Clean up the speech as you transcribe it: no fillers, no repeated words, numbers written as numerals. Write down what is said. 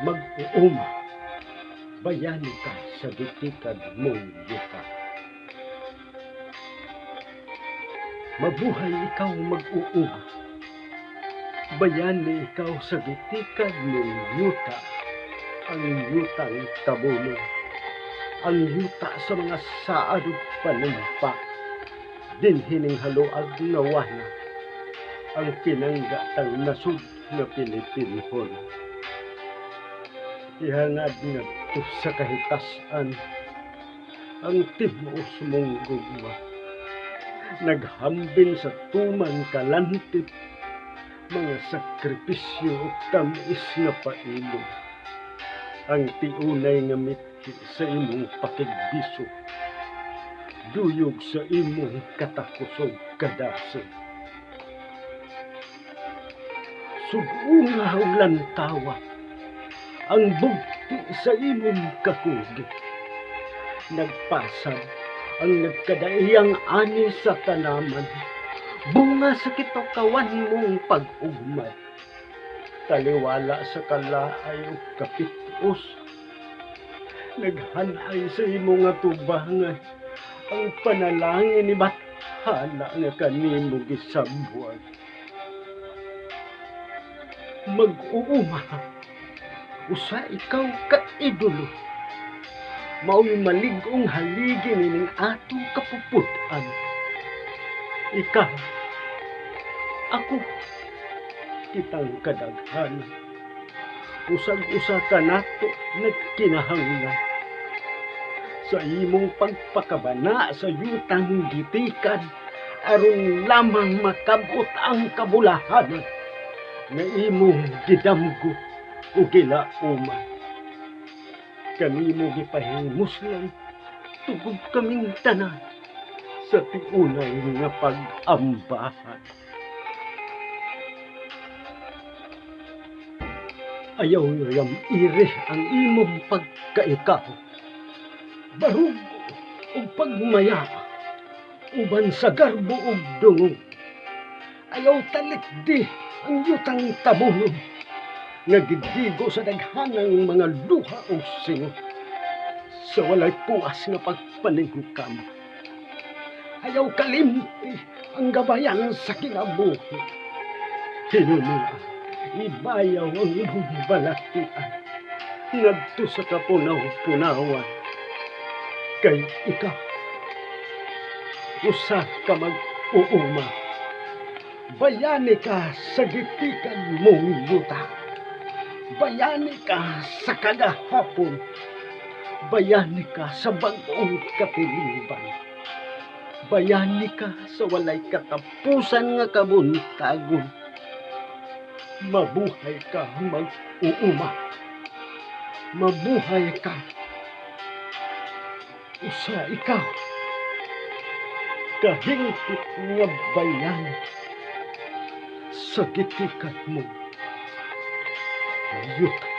Mag-uuma, bayani ka sa gitikad mong yuta. Mabuhay ikaw mag-uuma, bayani ikaw sa gitikad mong yuta. Ang yutang tabuno, ang yuta sa mga saad ug panumpa, dinhining haluag na wana, ang pinanggatang nasud na Pilipinhon. Ihangad ngadto sa kahitasan ang tibuos mong gugma, naghambin sa tuman kalantip, mga sakripisyo ug tamis nga pailog. Ang tiunay nga mithi sa imong pakigbiso, duyog sa imong katakusog kadasig. Sugunga ug lantawa ang bugti sa imong kakugi. Nagpasad ang nagkadaiyang ani sa tanaman, bunga sa kitokawan mong pag-ugmay. Taliwala sa kalaay ug kapitos, naghanay sa imong atubangan, ang panalangin ni bathana nga kanimo gisabuan. Mag-uuma, usa ikaw ka-idolo, mao'y malig-ong haligi nining atong kapuputan. Ikaw, ako, kitang kadaghan, usag-usa ka nato nagkinahanglan. Sa imong pagpakabana sa yutang gitikan, aron lamang makabot ang kabulahanan na imong gidamgo o gilauman. Kanimo gipahimuslan tugod kaming tanan sa tiunay nga pag-ambahan. Ayaw yam ire ang imong pagkaikaw, barugo ug pagmaya, uban sa garbo ug dungog. Ayaw talikdi ang yutang tabuno, nagidigo sa daghanang mga luha o singot, sa walay puas nga pagpaningkam. Ayaw kalimti ang gabayan sa kinabuhi. Hinunua, ibayaw ang imong balatian, ngadto sa kapunaw-punawan. Kay ikaw, usa ka mag-uuma, bayani ka sa gitikan mong yuta. Bayani ka sa kagahapon, bayani ka sa bag-ong katiliban, bayani ka sa walay katapusan nga kabuntagon. Mabuhay ka mag-uuma, mabuhay ka. Usa ikaw, kahingpit nga bayan sa gitikan mo yuta.